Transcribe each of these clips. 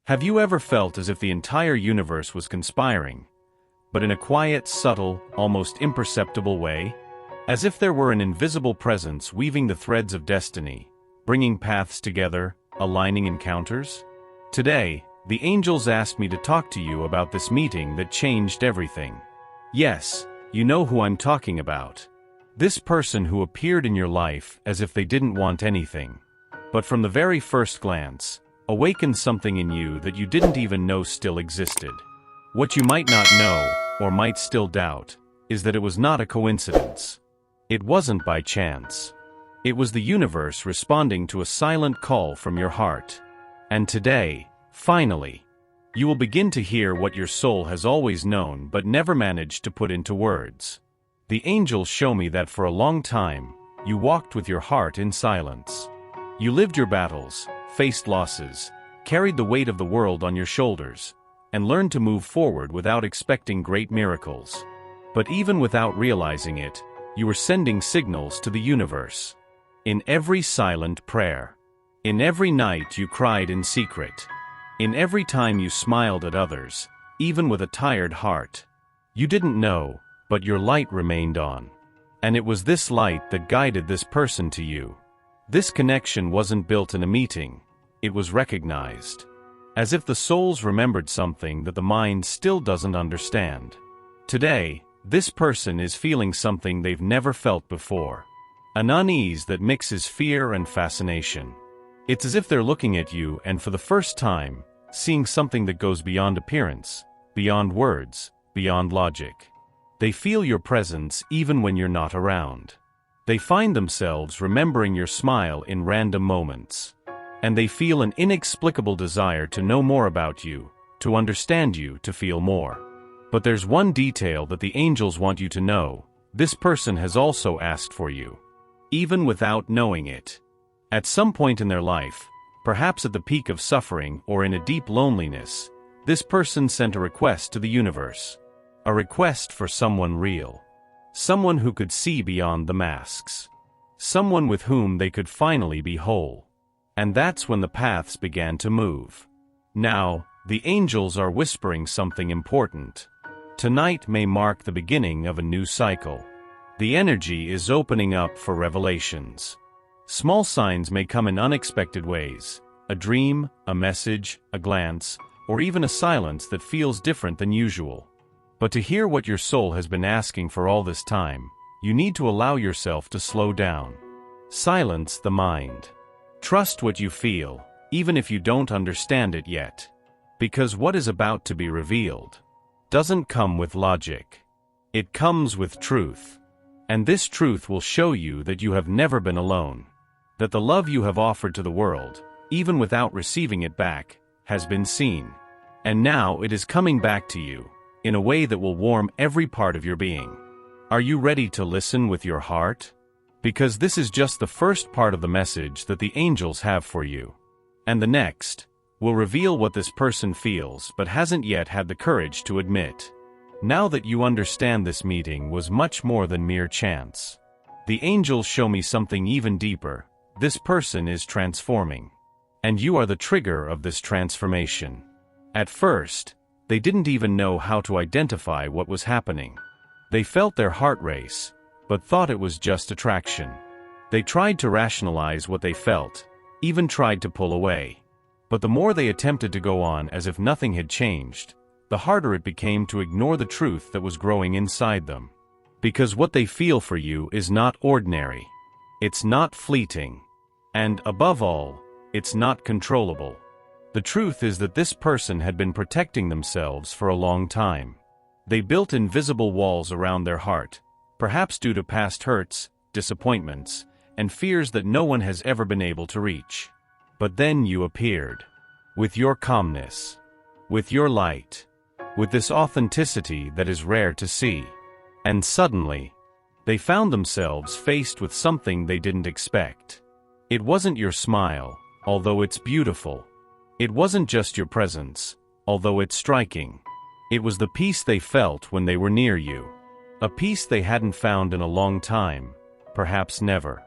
Have you ever felt as if the entire universe was conspiring, but in a quiet, subtle, almost imperceptible way? As if there were an invisible presence weaving the threads of destiny, bringing paths together, aligning encounters? Today, the angels asked me to talk to you about this meeting that changed everything. Yes, you know who I'm talking about. This person who appeared in your life as if they didn't want anything, but from the very first glance, awakened something in you that you didn't even know still existed. What you might not know, or might still doubt, is that it was not a coincidence. It wasn't by chance. It was the universe responding to a silent call from your heart. And today, finally, you will begin to hear what your soul has always known but never managed to put into words. The angels show me that for a long time, you walked with your heart in silence. You lived your battles, faced losses, carried the weight of the world on your shoulders, and learned to move forward without expecting great miracles. But even without realizing it, you were sending signals to the universe. In every silent prayer. In every night you cried in secret. In every time you smiled at others, even with a tired heart. You didn't know, but your light remained on. And it was this light that guided this person to you. This connection wasn't built in a meeting, it was recognized. As if the souls remembered something that the mind still doesn't understand. Today, this person is feeling something they've never felt before. An unease that mixes fear and fascination. It's as if they're looking at you and for the first time, seeing something that goes beyond appearance, beyond words, beyond logic. They feel your presence even when you're not around. They find themselves remembering your smile in random moments. And they feel an inexplicable desire to know more about you, to understand you, to feel more. But there's one detail that the angels want you to know: this person has also asked for you. Even without knowing it. At some point in their life, perhaps at the peak of suffering or in a deep loneliness, this person sent a request to the universe. A request for someone real. Someone who could see beyond the masks. Someone with whom they could finally be whole. And that's when the paths began to move. Now, the angels are whispering something important. Tonight may mark the beginning of a new cycle. The energy is opening up for revelations. Small signs may come in unexpected ways. A dream, a message, a glance, or even a silence that feels different than usual. But to hear what your soul has been asking for all this time, you need to allow yourself to slow down. Silence the mind. Trust what you feel, even if you don't understand it yet. Because what is about to be revealed doesn't come with logic. It comes with truth. And this truth will show you that you have never been alone. That the love you have offered to the world, even without receiving it back, has been seen. And now it is coming back to you, in a way that will warm every part of your being. Are you ready to listen with your heart? Because this is just the first part of the message that the angels have for you. And the next will reveal what this person feels but hasn't yet had the courage to admit. Now that you understand this meeting was much more than mere chance. The angels show me something even deeper. This person is transforming. And you are the trigger of this transformation. At first, they didn't even know how to identify what was happening. They felt their heart race, but thought it was just attraction. They tried to rationalize what they felt, even tried to pull away. But the more they attempted to go on as if nothing had changed, the harder it became to ignore the truth that was growing inside them. Because what they feel for you is not ordinary. It's not fleeting. And, above all, it's not controllable. The truth is that this person had been protecting themselves for a long time. They built invisible walls around their heart, perhaps due to past hurts, disappointments, and fears that no one has ever been able to reach. But then you appeared. With your calmness. With your light. With this authenticity that is rare to see. And suddenly, they found themselves faced with something they didn't expect. It wasn't your smile, although it's beautiful. It wasn't just your presence, although it's striking. It was the peace they felt when they were near you. A peace they hadn't found in a long time, perhaps never.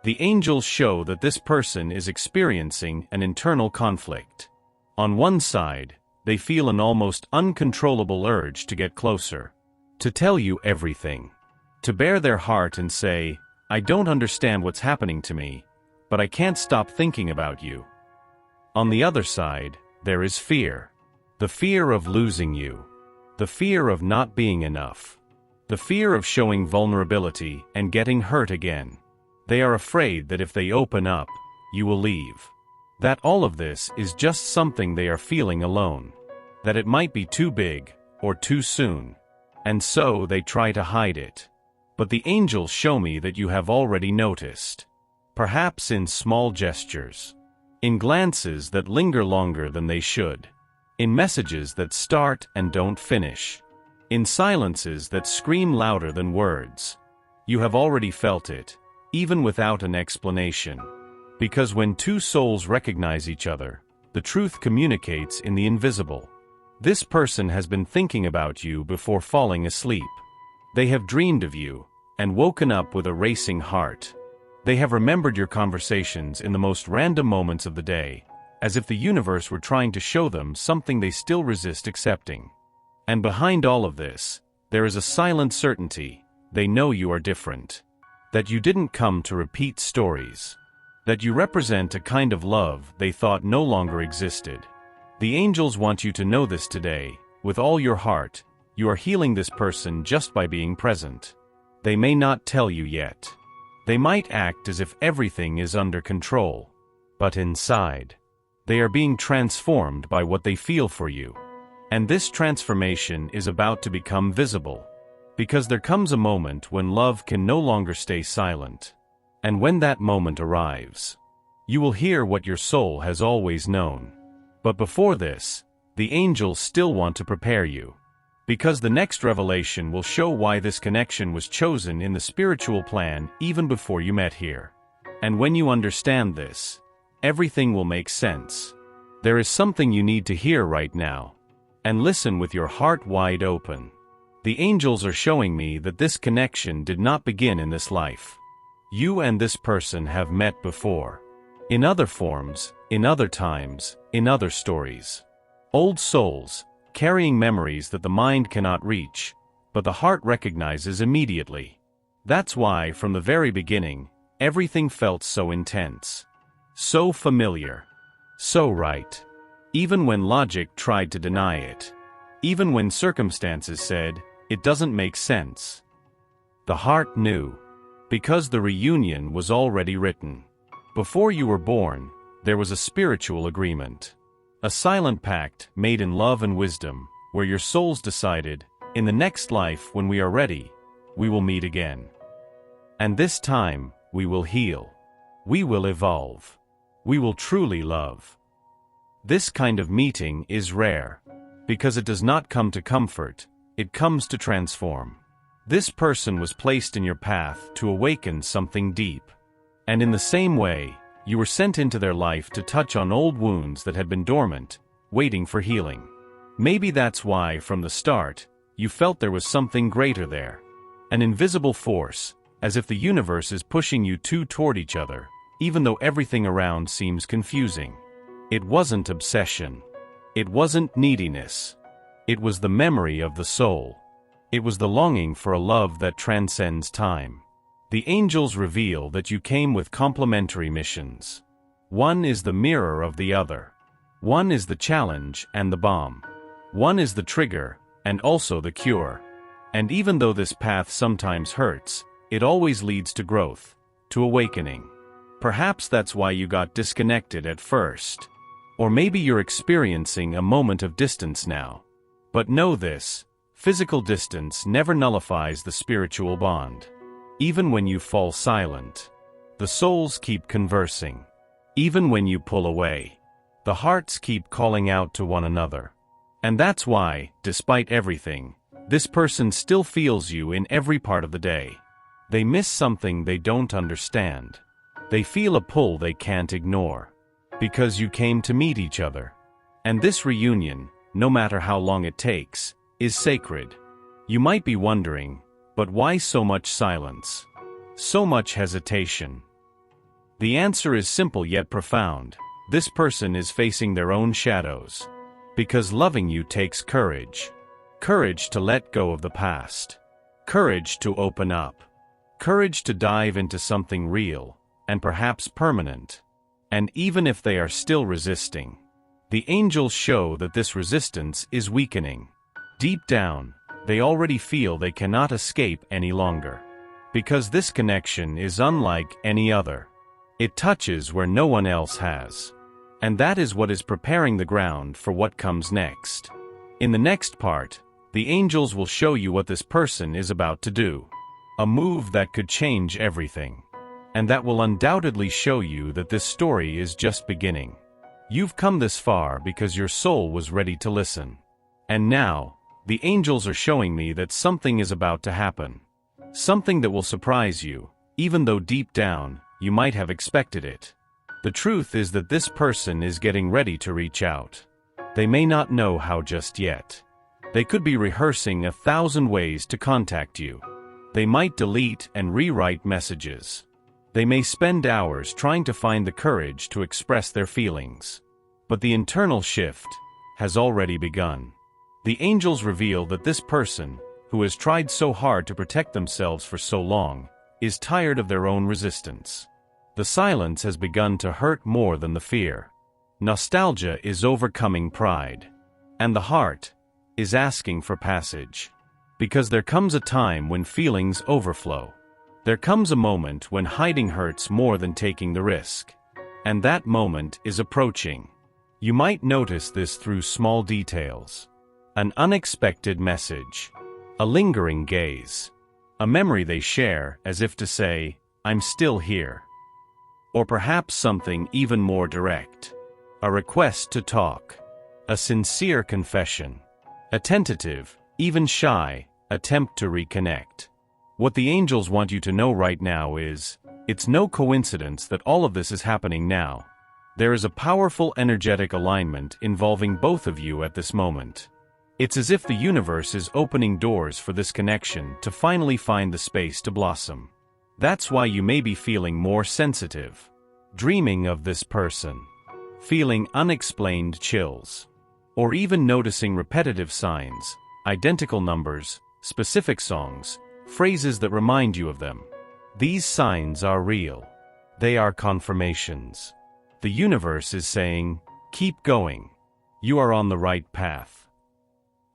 The angels show that this person is experiencing an internal conflict. On one side, they feel an almost uncontrollable urge to get closer, to tell you everything, to bare their heart and say, "I don't understand what's happening to me, but I can't stop thinking about you." On the other side, there is fear. The fear of losing you. The fear of not being enough. The fear of showing vulnerability and getting hurt again. They are afraid that if they open up, you will leave. That all of this is just something they are feeling alone. That it might be too big, or too soon. And so they try to hide it. But the angels show me that you have already noticed. Perhaps in small gestures. In glances that linger longer than they should. In messages that start and don't finish. In silences that scream louder than words. You have already felt it, even without an explanation. Because when two souls recognize each other, the truth communicates in the invisible. This person has been thinking about you before falling asleep. They have dreamed of you, and woken up with a racing heart. They have remembered your conversations in the most random moments of the day, as if the universe were trying to show them something they still resist accepting. And behind all of this, there is a silent certainty. They know you are different. That you didn't come to repeat stories. That you represent a kind of love they thought no longer existed. The angels want you to know this today, with all your heart. You are healing this person just by being present. They may not tell you yet. They might act as if everything is under control. But inside, they are being transformed by what they feel for you. And this transformation is about to become visible. Because there comes a moment when love can no longer stay silent. And when that moment arrives, you will hear what your soul has always known. But before this, the angels still want to prepare you. Because the next revelation will show why this connection was chosen in the spiritual plan even before you met here. And when you understand this, everything will make sense. There is something you need to hear right now. And listen with your heart wide open. The angels are showing me that this connection did not begin in this life. You and this person have met before. In other forms, in other times, in other stories. Old souls, carrying memories that the mind cannot reach, but the heart recognizes immediately. That's why, from the very beginning, everything felt so intense. So familiar. So right. Even when logic tried to deny it. Even when circumstances said, it doesn't make sense. The heart knew. Because the reunion was already written. Before you were born, there was a spiritual agreement. A silent pact made in love and wisdom, where your souls decided, in the next life when we are ready, we will meet again. And this time, we will heal. We will evolve. We will truly love. This kind of meeting is rare. Because it does not come to comfort, it comes to transform. This person was placed in your path to awaken something deep. And in the same way, you were sent into their life to touch on old wounds that had been dormant, waiting for healing. Maybe that's why, from the start, you felt there was something greater there. An invisible force, as if the universe is pushing you two toward each other, even though everything around seems confusing. It wasn't obsession. It wasn't neediness. It was the memory of the soul. It was the longing for a love that transcends time. The angels reveal that you came with complementary missions. One is the mirror of the other. One is the challenge and the bomb. One is the trigger, and also the cure. And even though this path sometimes hurts, it always leads to growth, to awakening. Perhaps that's why you got disconnected at first. Or maybe you're experiencing a moment of distance now. But know this, physical distance never nullifies the spiritual bond. Even when you fall silent, the souls keep conversing. Even when you pull away, the hearts keep calling out to one another. And that's why, despite everything, this person still feels you in every part of the day. They miss something they don't understand. They feel a pull they can't ignore. Because you came to meet each other. And this reunion, no matter how long it takes, is sacred. You might be wondering, but why so much silence? So much hesitation? The answer is simple yet profound. This person is facing their own shadows. Because loving you takes courage. Courage to let go of the past. Courage to open up. Courage to dive into something real, and perhaps permanent. And even if they are still resisting, the angels show that this resistance is weakening. Deep down, they already feel they cannot escape any longer. Because this connection is unlike any other. It touches where no one else has. And that is what is preparing the ground for what comes next. In the next part, the angels will show you what this person is about to do. A move that could change everything. And that will undoubtedly show you that this story is just beginning. You've come this far because your soul was ready to listen. And now, the angels are showing me that something is about to happen. Something that will surprise you, even though deep down, you might have expected it. The truth is that this person is getting ready to reach out. They may not know how just yet. They could be rehearsing 1,000 ways to contact you. They might delete and rewrite messages. They may spend hours trying to find the courage to express their feelings. But the internal shift has already begun. The angels reveal that this person, who has tried so hard to protect themselves for so long, is tired of their own resistance. The silence has begun to hurt more than the fear. Nostalgia is overcoming pride. And the heart is asking for passage. Because there comes a time when feelings overflow. There comes a moment when hiding hurts more than taking the risk. And that moment is approaching. You might notice this through small details. An unexpected message. A lingering gaze. A memory they share as if to say, "I'm still here." Or perhaps something even more direct. A request to talk. A sincere confession. A tentative, even shy, attempt to reconnect. What the angels want you to know right now is, it's no coincidence that all of this is happening now. There is a powerful energetic alignment involving both of you at this moment. It's as if the universe is opening doors for this connection to finally find the space to blossom. That's why you may be feeling more sensitive. Dreaming of this person. Feeling unexplained chills. Or even noticing repetitive signs, identical numbers, specific songs, phrases that remind you of them. These signs are real. They are confirmations. The universe is saying, keep going. You are on the right path.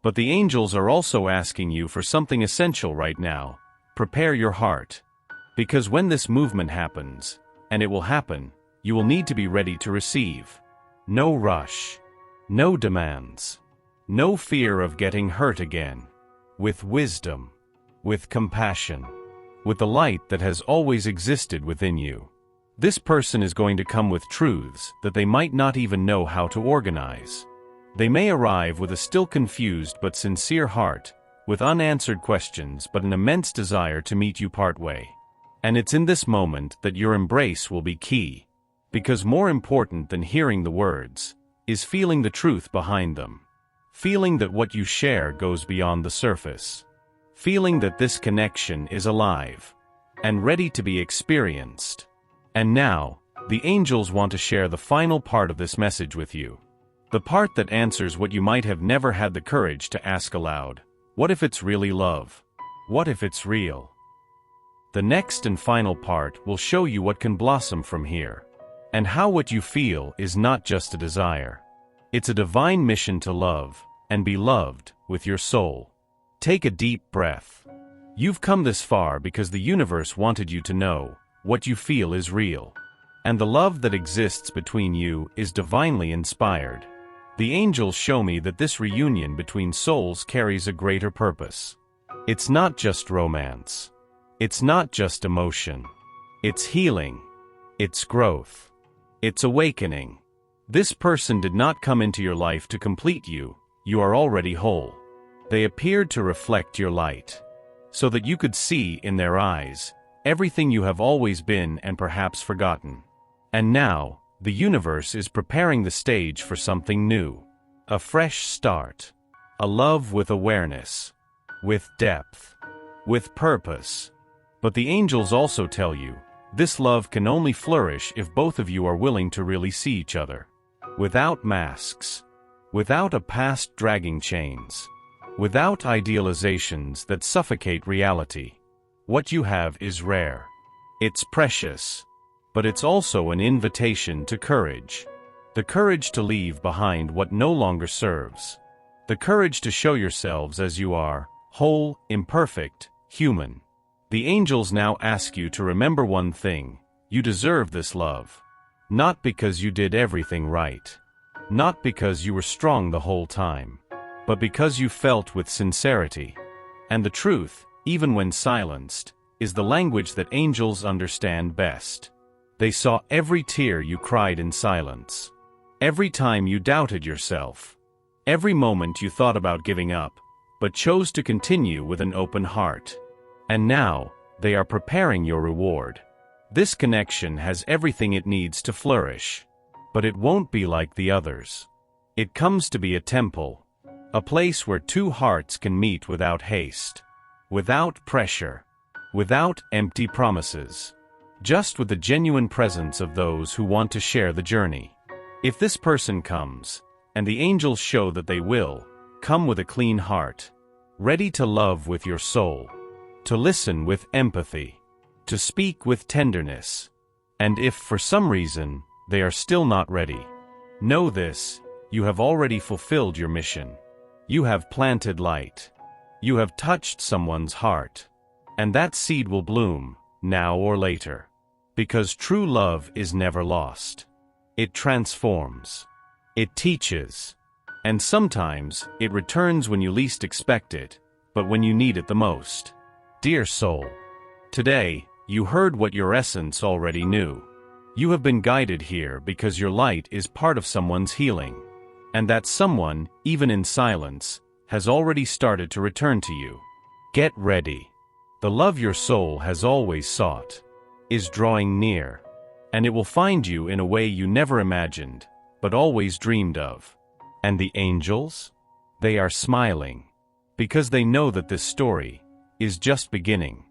But the angels are also asking you for something essential right now. Prepare your heart. Because when this movement happens, and it will happen, you will need to be ready to receive. No rush. No demands. No fear of getting hurt again. With wisdom. With compassion. With the light that has always existed within you. This person is going to come with truths that they might not even know how to organize. They may arrive with a still confused but sincere heart, with unanswered questions but an immense desire to meet you partway. And it's in this moment that your embrace will be key. Because more important than hearing the words, is feeling the truth behind them. Feeling that what you share goes beyond the surface. Feeling that this connection is alive and ready to be experienced. And now, the angels want to share the final part of this message with you. The part that answers what you might have never had the courage to ask aloud. What if it's really love? What if it's real? The next and final part will show you what can blossom from here. And how what you feel is not just a desire. It's a divine mission to love, and be loved, with your soul. Take a deep breath. You've come this far because the universe wanted you to know, what you feel is real. And the love that exists between you is divinely inspired. The angels show me that this reunion between souls carries a greater purpose. It's not just romance. It's not just emotion. It's healing. It's growth. It's awakening. This person did not come into your life to complete you. You are already whole. They appeared to reflect your light, so that you could see in their eyes everything you have always been and perhaps forgotten. And now, the universe is preparing the stage for something new. A fresh start. A love with awareness. With depth. With purpose. But the angels also tell you, This love can only flourish if both of you are willing to really see each other. Without masks. Without a past dragging chains. Without idealizations that suffocate reality. What you have is rare. It's precious. But it's also an invitation to courage. The courage to leave behind what no longer serves. The courage to show yourselves as you are, whole, imperfect, human. The angels now ask you to remember one thing: you deserve this love. Not because you did everything right. Not because you were strong the whole time. But because you felt with sincerity. And the truth, even when silenced, is the language that angels understand best. They saw every tear you cried in silence. Every time you doubted yourself. Every moment you thought about giving up, but chose to continue with an open heart. And now, they are preparing your reward. This connection has everything it needs to flourish. But it won't be like the others. It comes to be a temple. A place where two hearts can meet without haste. Without pressure. Without empty promises. Just with the genuine presence of those who want to share the journey. If this person comes, and the angels show that they will, come with a clean heart. Ready to love with your soul. To listen with empathy. To speak with tenderness. And if for some reason, they are still not ready, know this: you have already fulfilled your mission. You have planted light. You have touched someone's heart. And that seed will bloom, now or later. Because true love is never lost. It transforms. It teaches. And sometimes, it returns when you least expect it, but when you need it the most. Dear soul, today, you heard what your essence already knew. You have been guided here because your light is part of someone's healing. And that someone, even in silence, has already started to return to you. Get ready. The love your soul has always sought is drawing near. And it will find you in a way you never imagined, but always dreamed of. And the angels? They are smiling. Because they know that this story is just beginning.